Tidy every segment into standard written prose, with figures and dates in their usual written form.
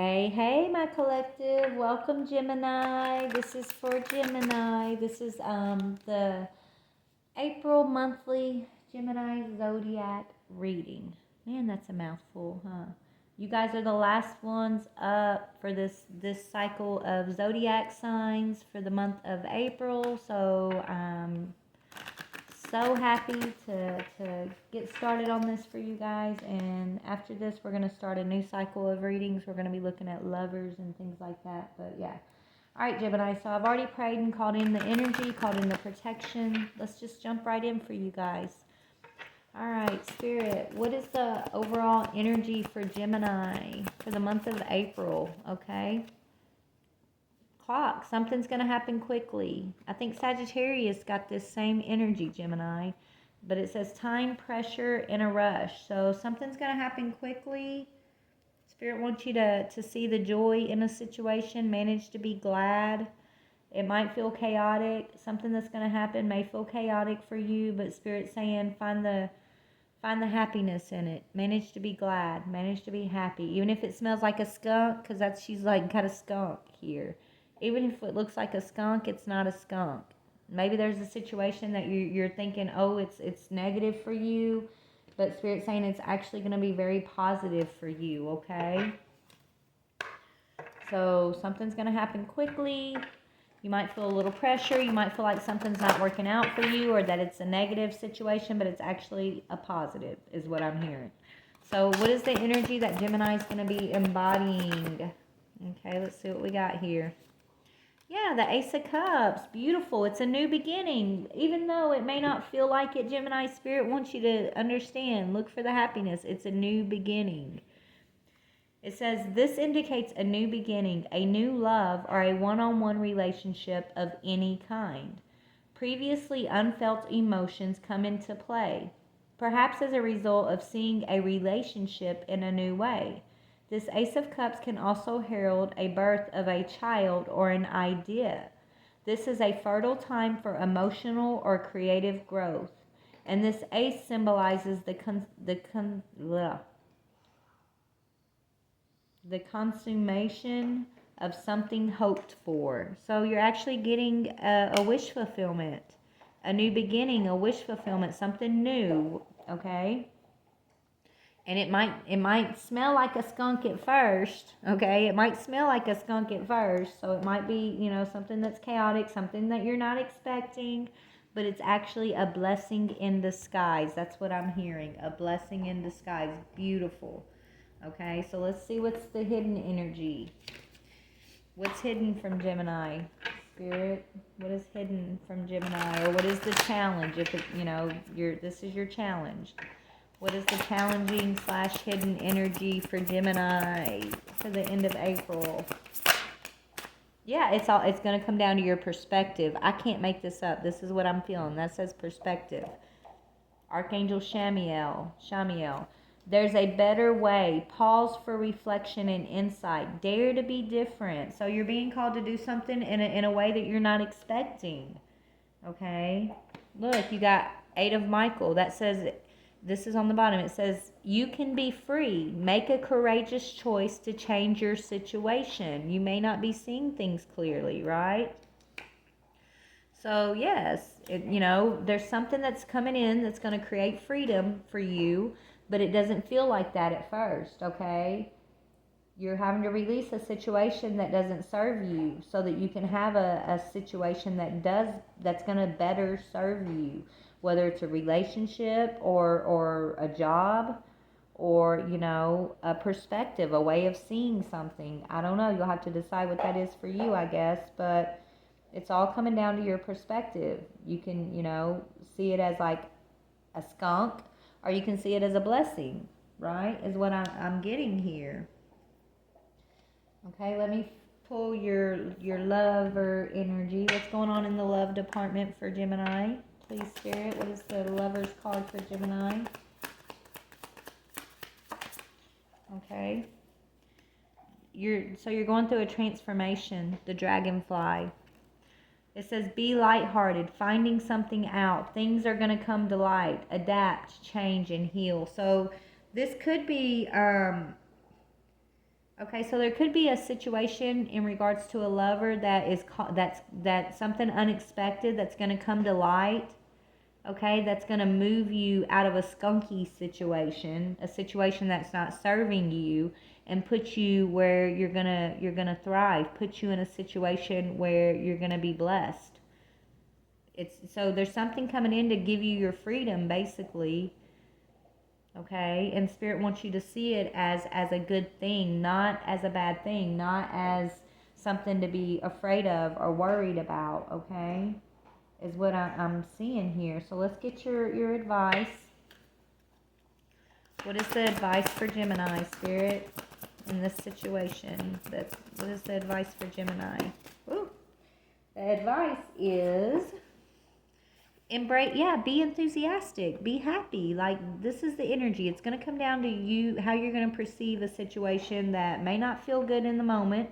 Hey, my collective. Welcome, Gemini. This is for Gemini. This is the April monthly Gemini zodiac reading. Man, that's a mouthful, huh? You guys are the last ones up for this cycle of zodiac signs for the month of April. So so happy to get started on this for you guys. And after this, we're going to start a new cycle of readings. We're going to be looking at lovers and things like that. But yeah. All right, Gemini. So I've already prayed and called in the energy, called in the protection. Let's just jump right in for you guys. All right, Spirit. What is the overall energy for Gemini for the month of April? Okay. Clock. Something's going to happen quickly. I think Sagittarius got this same energy, Gemini. But it says time, pressure, and a rush. So something's going to happen quickly. Spirit wants you to see the joy in a situation. Manage to be glad. It might feel chaotic. Something that's going to happen may feel chaotic for you. But Spirit's saying find the happiness in it. Manage to be glad. Manage to be happy. Even if it smells like a skunk. Because she's like got a skunk here. Even if it looks like a skunk, it's not a skunk. Maybe there's a situation that you're thinking, oh, it's negative for you, but Spirit's saying it's actually going to be very positive for you, okay? So something's going to happen quickly. You might feel a little pressure. You might feel like something's not working out for you or that it's a negative situation, but it's actually a positive is what I'm hearing. So what is the energy that Gemini is going to be embodying? Okay, let's see what we got here. Yeah, the Ace of Cups. Beautiful. It's a new beginning. Even though it may not feel like it, Gemini Spirit wants you to understand. Look for the happiness. It's a new beginning. It says, this indicates a new beginning, a new love, or a one-on-one relationship of any kind. Previously unfelt emotions come into play, perhaps as a result of seeing a relationship in a new way. This Ace of Cups can also herald a birth of a child or an idea. This is a fertile time for emotional or creative growth. And this ace symbolizes the consummation of something hoped for. So you're actually getting a wish fulfillment, a new beginning, a wish fulfillment, something new, okay? And it might smell like a skunk at first, okay? It might smell like a skunk at first, so it might be, something that's chaotic, something that you're not expecting, but it's actually a blessing in disguise. That's what I'm hearing, a blessing in disguise. Beautiful, okay? So let's see what's the hidden energy. What's hidden from Gemini? Spirit, what is hidden from Gemini? Or what is the challenge? If it, this is your challenge. What is the challenging / hidden energy for Gemini for the end of April? Yeah, it's going to come down to your perspective. I can't make this up. This is what I'm feeling. That says perspective. Archangel Shamiel. There's a better way. Pause for reflection and insight. Dare to be different. So you're being called to do something in a way that you're not expecting. Okay? Look, you got 8 of Michael. That says, this is on the bottom. It says, you can be free. Make a courageous choice to change your situation. You may not be seeing things clearly, right? So, yes, there's something that's coming in that's going to create freedom for you, but it doesn't feel like that at first, okay? You're having to release a situation that doesn't serve you so that you can have a situation that's going to better serve you, whether it's a relationship or a job or, a perspective, a way of seeing something. I don't know. You'll have to decide what that is for you, I guess, but it's all coming down to your perspective. You can, see it as like a skunk, or you can see it as a blessing, right? Is what I'm getting here. Okay, let me pull your lover energy. What's going on in the love department for Gemini? Please, Spirit, what is the lover's card for Gemini? Okay. So you're going through a transformation, the dragonfly. It says, be lighthearted, finding something out. Things are going to come to light. Adapt, change, and heal. So this could be Okay, so there could be a situation in regards to a lover that is that's something unexpected that's going to come to light. Okay, that's going to move you out of a skunky situation, a situation that's not serving you, and put you where you're gonna thrive, put you in a situation where you're going to be blessed. It's so there's something coming in to give you your freedom, basically. Okay, and Spirit wants you to see it as a good thing, not as a bad thing, not as something to be afraid of or worried about. Okay, is what I'm seeing here. So let's get your advice. What is the advice for Gemini, Spirit, in this situation? What is the advice for Gemini? Ooh, the advice is embrace, yeah, be enthusiastic, be happy. Like, this is the energy. It's going to come down to you, how you're going to perceive a situation that may not feel good in the moment,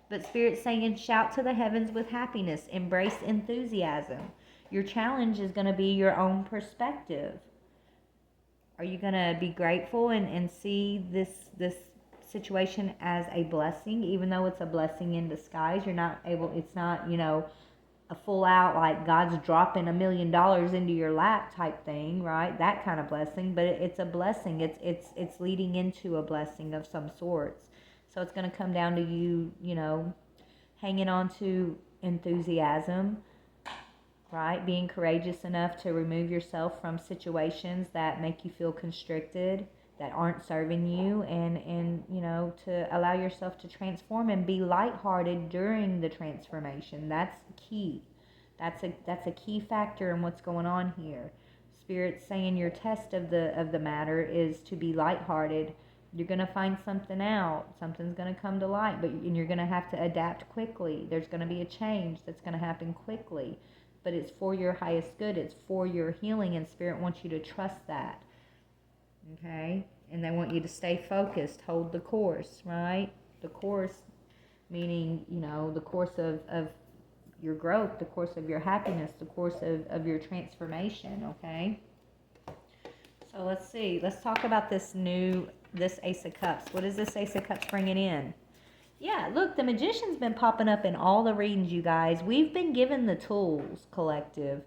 but Spirit's saying shout to the heavens with happiness, embrace enthusiasm. Your challenge is going to be your own perspective. Are you going to be grateful and see this situation as a blessing, even though it's a blessing in disguise? You're not able, it's not, a full out, like God's dropping $1 million into your lap type thing, right? That kind of blessing, but it's a blessing. It's leading into a blessing of some sorts. So it's going to come down to you, hanging on to enthusiasm, right? Being courageous enough to remove yourself from situations that make you feel constricted, that aren't serving you, and to allow yourself to transform and be lighthearted during the transformation. That's key. That's a key factor in what's going on here. Spirit's saying your test of the matter is to be lighthearted. You're going to find something out. Something's going to come to light, and you're going to have to adapt quickly. There's going to be a change that's going to happen quickly, but it's for your highest good. It's for your healing, and Spirit wants you to trust that. Okay? And they want you to stay focused, hold the course, right? The course meaning, the course of your growth, the course of your happiness, the course of your transformation, okay? So let's see. Let's talk about this Ace of Cups. What is this Ace of Cups bringing in? Yeah, look, the Magician's been popping up in all the readings, you guys. We've been given the tools, collective,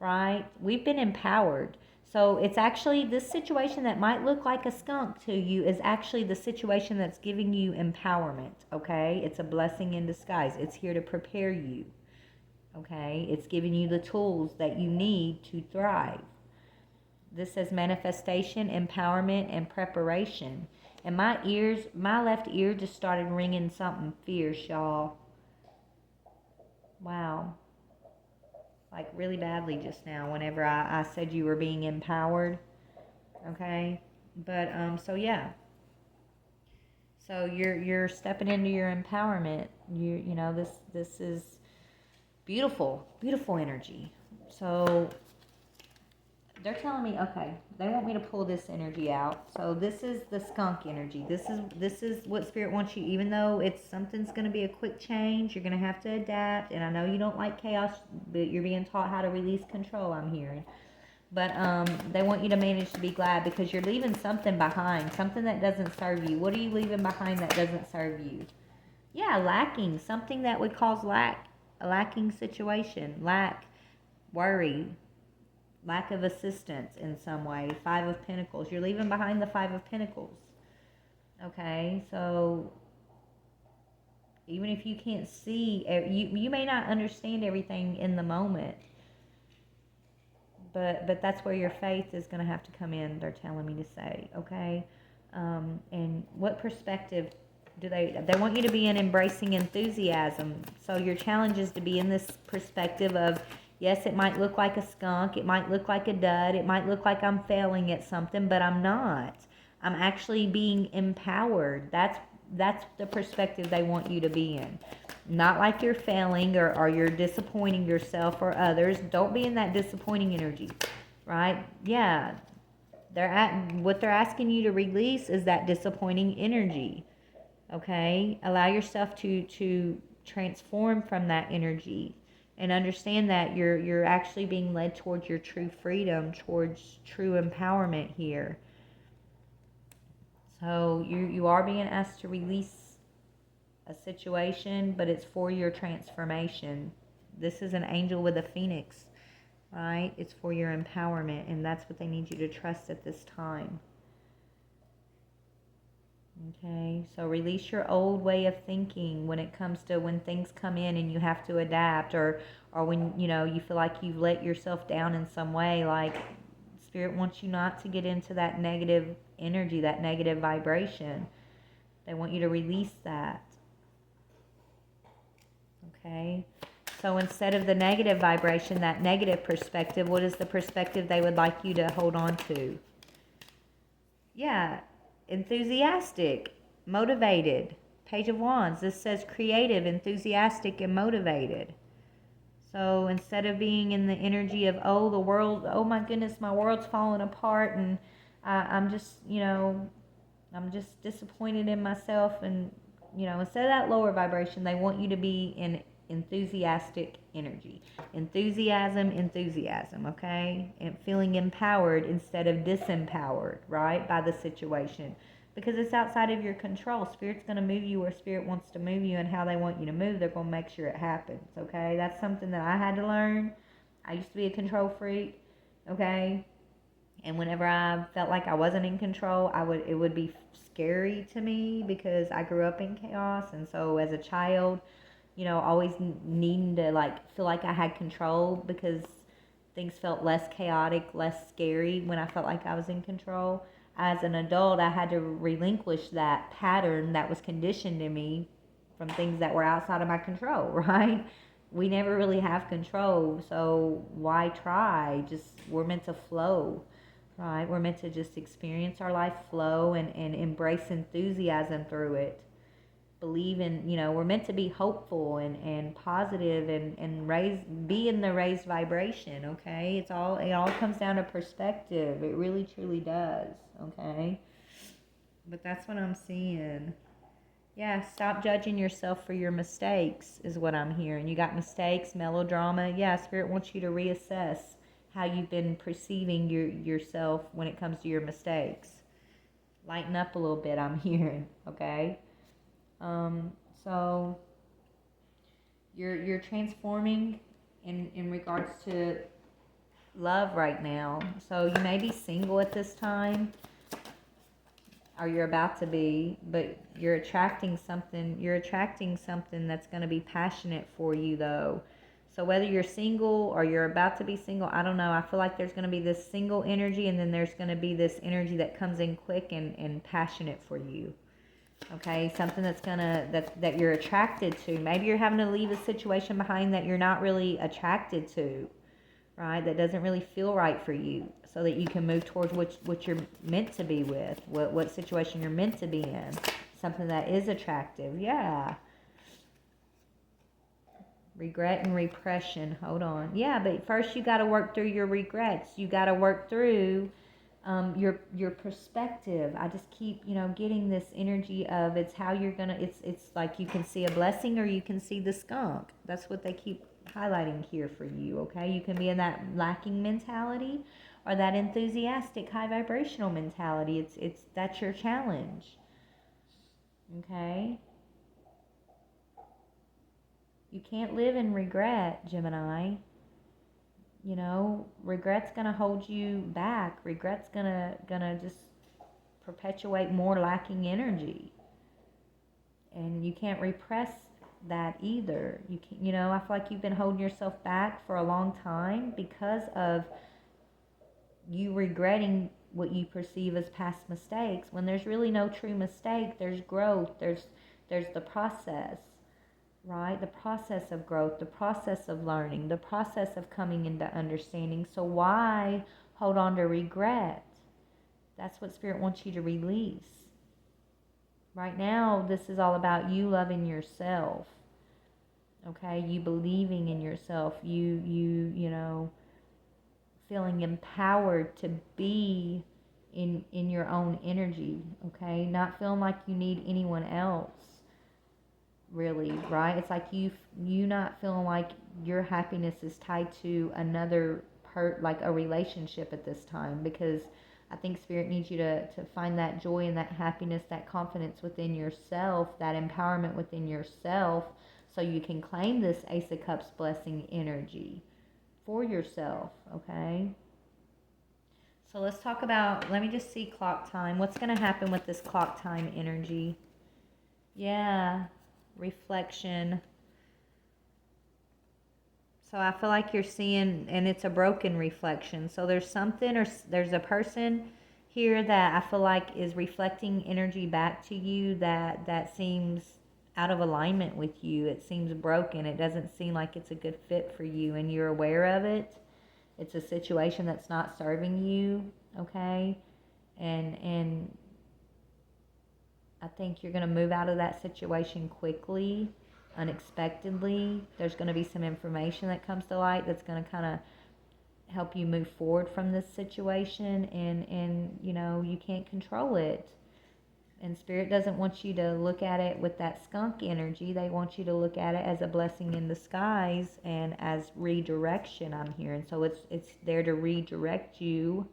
right? We've been empowered. So it's actually this situation that might look like a skunk to you is actually the situation that's giving you empowerment, okay? It's a blessing in disguise. It's here to prepare you, okay? It's giving you the tools that you need to thrive. This says manifestation, empowerment, and preparation. And my left ear just started ringing something fierce, y'all. Wow. Like really badly just now whenever I said you were being empowered. Okay? But, so yeah. So you're stepping into your empowerment. This is beautiful, beautiful energy. So they're telling me, okay, they want me to pull this energy out. So this is the skunk energy. This is what Spirit wants you, even though something's going to be a quick change, you're going to have to adapt. And I know you don't like chaos, but you're being taught how to release control, I'm hearing. But they want you to manage to be glad because you're leaving something behind, something that doesn't serve you. What are you leaving behind that doesn't serve you? Yeah, lacking, something that would cause lack, a lacking situation, lack, worry, lack of assistance in some way. 5 of Pentacles. You're leaving behind the 5 of Pentacles. Okay, so even if you can't see, you may not understand everything in the moment, but that's where your faith is going to have to come in, they're telling me to say, okay? And what perspective do they want you to be in embracing enthusiasm. So your challenge is to be in this perspective of, yes, it might look like a skunk, it might look like a dud, it might look like I'm failing at something, but I'm not. I'm actually being empowered. That's the perspective they want you to be in. Not like you're failing or you're disappointing yourself or others. Don't be in that disappointing energy, right? Yeah, what they're asking you to release is that disappointing energy, okay? Allow yourself to transform from that energy. And understand that you're actually being led towards your true freedom, towards true empowerment here. So you are being asked to release a situation, but it's for your transformation. This is an angel with a phoenix, right? It's for your empowerment, and that's what they need you to trust at this time. Okay, so release your old way of thinking when it comes to when things come in and you have to adapt, or when you feel like you've let yourself down in some way. Like, Spirit wants you not to get into that negative energy, that negative vibration. They want you to release that. Okay, so instead of the negative vibration, that negative perspective, what is the perspective they would like you to hold on to? Yeah, enthusiastic, motivated. Page of Wands. This says creative, enthusiastic, and motivated. So instead of being in the energy of, oh, the world, oh my goodness, my world's falling apart, and I'm just, I'm just disappointed in myself, and, instead of that lower vibration, they want you to be in enthusiastic energy. Enthusiasm, okay? And feeling empowered instead of disempowered, right, by the situation. Because it's outside of your control. Spirit's going to move you where Spirit wants to move you, and how they want you to move, they're going to make sure it happens, okay? That's something that I had to learn. I used to be a control freak, okay? And whenever I felt like I wasn't in control, it would be scary to me because I grew up in chaos. And so as a child, always needing to feel like I had control because things felt less chaotic, less scary when I felt like I was in control. As an adult, I had to relinquish that pattern that was conditioned in me from things that were outside of my control, right? We never really have control, so why try? We're meant to flow, right? We're meant to just experience our life flow and embrace enthusiasm through it. Believe in, we're meant to be hopeful and positive and be in the raised vibration, okay? It all comes down to perspective. It really truly does, okay? But that's what I'm seeing. Yeah, stop judging yourself for your mistakes is what I'm hearing. You got mistakes, melodrama. Yeah, Spirit wants you to reassess how you've been perceiving yourself when it comes to your mistakes. Lighten up a little bit, I'm hearing, okay? So you're transforming in regards to love right now. So you may be single at this time, or you're about to be, but you're attracting something that's going to be passionate for you, though. So whether you're single or you're about to be single, I don't know. I feel like there's going to be this single energy, and then there's going to be this energy that comes in quick and passionate for you. Okay, something that you're attracted to. Maybe you're having to leave a situation behind that you're not really attracted to, right? That doesn't really feel right for you, so that you can move towards what you're meant to be with, what situation you're meant to be in. Something that is attractive, yeah. Regret and repression. Hold on. Yeah, but first you got to work through your regrets. You got to work through your perspective. I just keep getting this energy of it's how you're gonna. It's like you can see a blessing or you can see the skunk. That's what they keep highlighting here for you. Okay, you can be in that lacking mentality or that enthusiastic high vibrational mentality. That's your challenge. Okay. You can't live in regret, Gemini. Regret's gonna hold you back. Regret's gonna just perpetuate more lacking energy, and you can't repress that either. I feel like you've been holding yourself back for a long time because of you regretting what you perceive as past mistakes. When there's really no true mistake, there's growth. There's the process. Right? The process of growth, the process of learning, the process of coming into understanding. So why hold on to regret? That's what Spirit wants you to release. Right now, this is all about you loving yourself. Okay? You believing in yourself. You feeling empowered to be in your own energy. Okay? Not feeling like you need anyone else. Really, right? It's like you not feeling like your happiness is tied to another like a relationship at this time, because I think Spirit needs you to find that joy and that happiness, that confidence within yourself, that empowerment within yourself, so you can claim this Ace of Cups blessing energy for yourself, okay? So let's talk about, let me just see clock time. What's going to happen with this clock time energy? Yeah, reflection. So I feel like you're seeing, and it's a broken reflection. So there's something, or there's a person here that I feel like is reflecting energy back to you that seems out of alignment with you. It seems broken. It doesn't seem like it's a good fit for you, and you're aware of it. It's a situation that's not serving you, okay? And I think you're going to move out of that situation quickly, unexpectedly. There's going to be some information that comes to light that's going to kind of help you move forward from this situation, and you know, you can't control it. And Spirit doesn't want you to look at it with that skunk energy. They want you to look at it as a blessing in disguise and as redirection, I'm hearing. So it's there to redirect you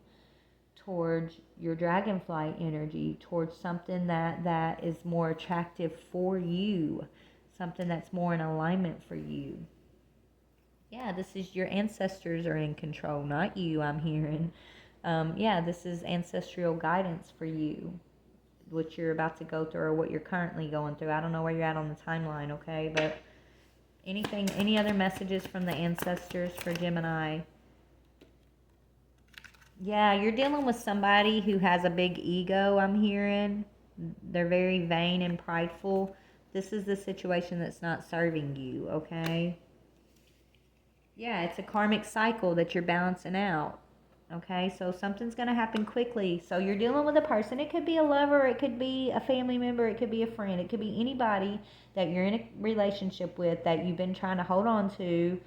towards your dragonfly energy, towards something that is more attractive for you, something that's more in alignment for you. Yeah, this is your ancestors are in control, not you, I'm hearing. Yeah, this is ancestral guidance for you, what you're about to go through or what you're currently going through. I don't know where you're at on the timeline, okay? But any other messages from the ancestors for Gemini? Yeah, you're dealing with somebody who has a big ego, I'm hearing. They're very vain and prideful. This is the situation that's not serving you, okay? Yeah, it's a karmic cycle that you're balancing out. Okay, so something's going to happen quickly. So you're dealing with a person. It could be a lover, it could be a family member, it could be a friend, it could be anybody that you're in a relationship with that you've been trying to hold on to,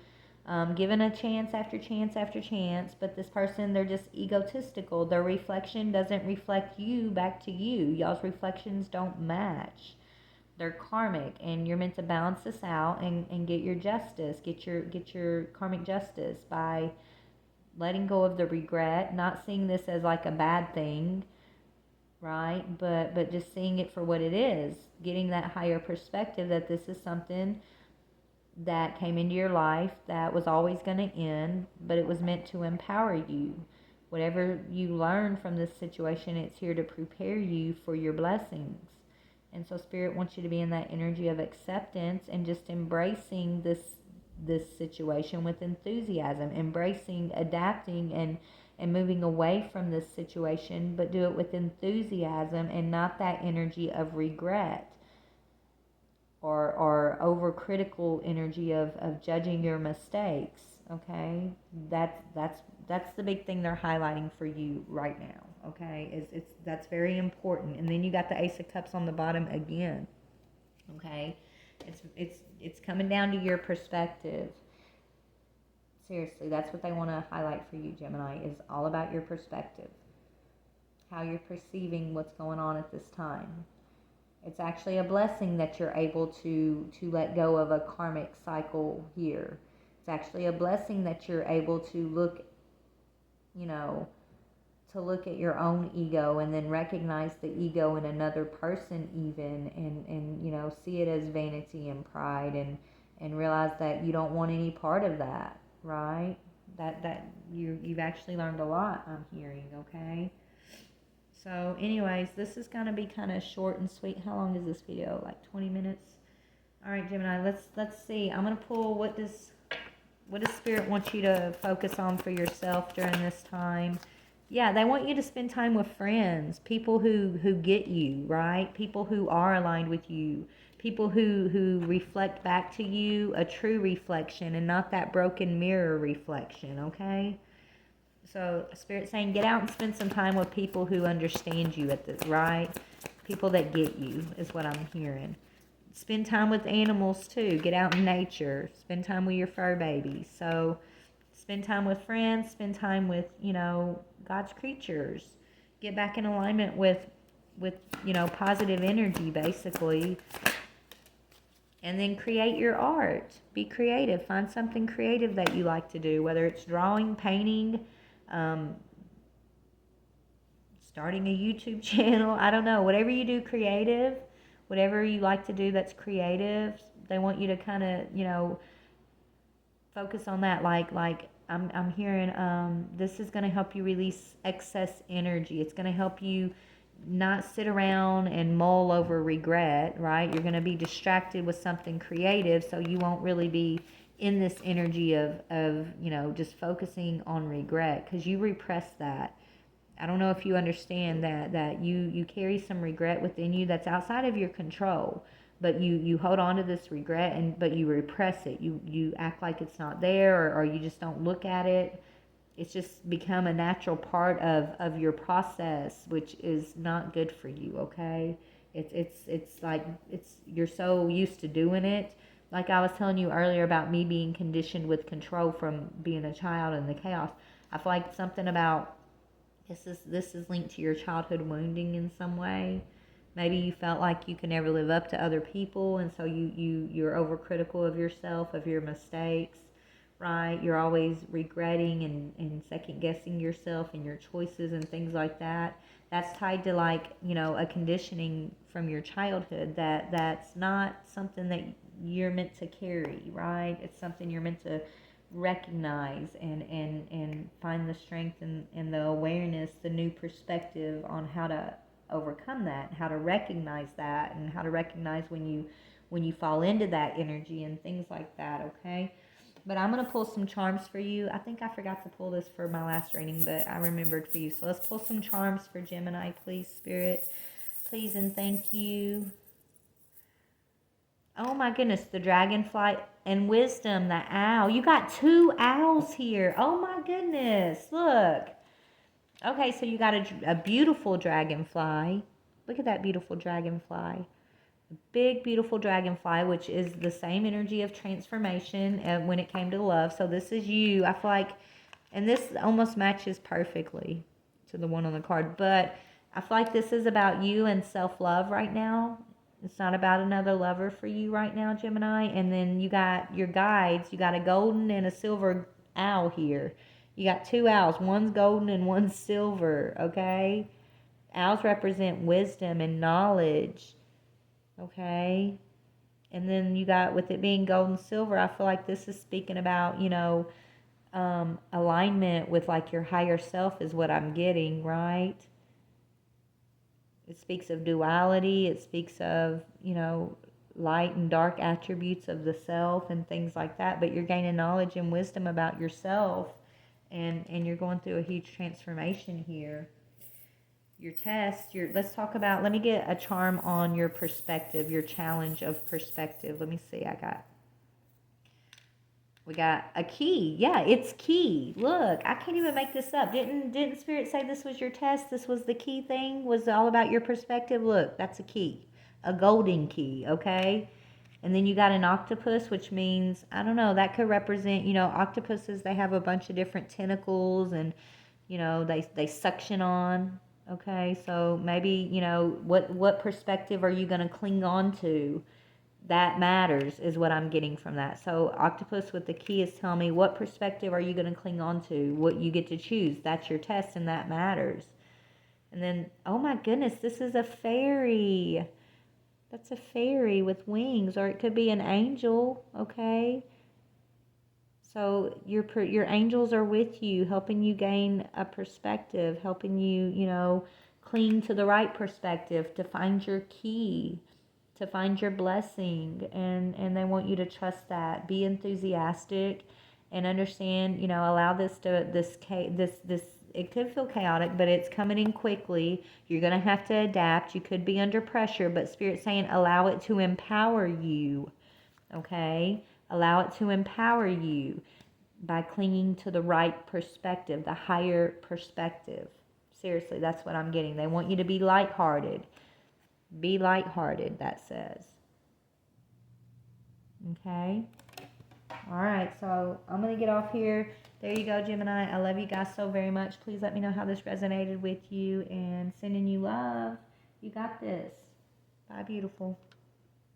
given a chance after chance after chance. But this person, they're just egotistical. Their reflection doesn't reflect you back to you. Y'all's reflections don't match. They're karmic, and you're meant to balance this out and get your justice, get your karmic justice by letting go of the regret, not seeing this as like a bad thing, right? But just seeing it for what it is, getting that higher perspective that this is something that came into your life that was always going to end, but it was meant to empower you. Whatever you learn from this situation, it's here to prepare you for your blessings. And so Spirit wants you to be in that energy of acceptance and just embracing this situation with enthusiasm, embracing, adapting, and moving away from this situation, but do it with enthusiasm and not that energy of regret or overcritical energy of judging your mistakes. Okay, that's the big thing they're highlighting for you right now. Okay, that's very important. And then you got the Ace of Cups on the bottom again. Okay, it's coming down to your perspective. Seriously, that's what they want to highlight for you, Gemini, is all about your perspective, how you're perceiving what's going on at this time. It's actually a blessing that you're able to let go of a karmic cycle here. It's actually a blessing that you're able to look, to look at your own ego and then recognize the ego in another person even, and see it as vanity and pride, and realize that you don't want any part of that, right? That you've actually learned a lot, I'm hearing, okay? So anyways, this is going to be kind of short and sweet. How long is this video? Like 20 minutes? All right, Gemini, let's see. I'm going to pull what does Spirit want you to focus on for yourself during this time. Yeah, they want you to spend time with friends, people who get you, right? People who are aligned with you, people who reflect back to you a true reflection and not that broken mirror reflection, okay? So Spirit's saying get out and spend some time with people who understand you at this, right? People that get you is what I'm hearing. Spend time with animals too. Get out in nature. Spend time with your fur babies. So spend time with friends. Spend time with, God's creatures. Get back in alignment with positive energy, basically. And then create your art. Be creative. Find something creative that you like to do, whether it's drawing, painting, starting a YouTube channel. I don't know. Whatever you do creative, whatever you like to do that's creative, they want you to kind of, focus on that. Like I'm hearing this is going to help you release excess energy. It's going to help you not sit around and mull over regret, right? You're going to be distracted with something creative, so you won't really be in this energy of just focusing on regret, because you repress that. I don't know if you understand that you carry some regret within you that's outside of your control, but you hold on to this regret, but you repress it. You act like it's not there, or you just don't look at it. It's just become a natural part of your process, which is not good for you, okay? It's like you're so used to doing it. Like I was telling you earlier about me being conditioned with control from being a child and the chaos. I feel like something about this is linked to your childhood wounding in some way. Maybe you felt like you can never live up to other people, and so you're overcritical of yourself, of your mistakes, right? You're always regretting and second guessing yourself and your choices and things like that. That's tied to, like, a conditioning from your childhood that's not something that you're meant to carry, right? It's something you're meant to recognize and find the strength and the awareness, the new perspective on how to overcome that, how to recognize that, and how to recognize when you fall into that energy and things like that, okay? But I'm going to pull some charms for you. I think I forgot to pull this for my last reading, but I remembered for you. So let's pull some charms for Gemini, please, Spirit. Please and thank you. Oh my goodness, the dragonfly and wisdom, the owl. You got 2 owls here. Oh my goodness, look. Okay, so you got a beautiful dragonfly. Look at that beautiful dragonfly. Big, beautiful dragonfly, which is the same energy of transformation when it came to love. So this is you. I feel like, and this almost matches perfectly to the one on the card, but I feel like this is about you and self-love right now. It's not about another lover for you right now, Gemini. And then you got your guides. You got a golden and a silver owl here. You got 2 owls. One's golden and one's silver, okay? Owls represent wisdom and knowledge, okay? And then you got, with it being gold and silver, I feel like this is speaking about, alignment with, like, your higher self is what I'm getting, right? It speaks of duality. It speaks of, light and dark attributes of the self and things like that. But you're gaining knowledge and wisdom about yourself, and you're going through a huge transformation here. Your test, let's talk about, let me get a charm on your perspective, your challenge of perspective. Let me see, we got a key. Yeah, it's key. Look, I can't even make this up. Didn't Spirit say this was your test? This was the key thing? Was all about your perspective? Look, that's a key. A golden key, okay? And then you got an octopus, which means, I don't know, that could represent, octopuses, they have a bunch of different tentacles, and, they suction on, okay? So maybe, what perspective are you going to cling on to? That matters, is what I'm getting from that. So octopus with the key is telling me, what perspective are you going to cling on to? What you get to choose. That's your test, and that matters. And then, oh my goodness, this is a fairy. That's a fairy with wings, or it could be an angel, okay? So your angels are with you, helping you gain a perspective, helping you, cling to the right perspective, to find your key, to find your blessing, and they want you to trust that. Be enthusiastic and understand, allow this it could feel chaotic, but it's coming in quickly. You're going to have to adapt. You could be under pressure, but Spirit's saying allow it to empower you, okay? Allow it to empower you by clinging to the right perspective, the higher perspective. Seriously, that's what I'm getting. They want you to be lighthearted. Be lighthearted, that says. Okay? All right, so I'm going to get off here. There you go, Gemini. I love you guys so very much. Please let me know how this resonated with you, and sending you love. You got this. Bye, beautiful.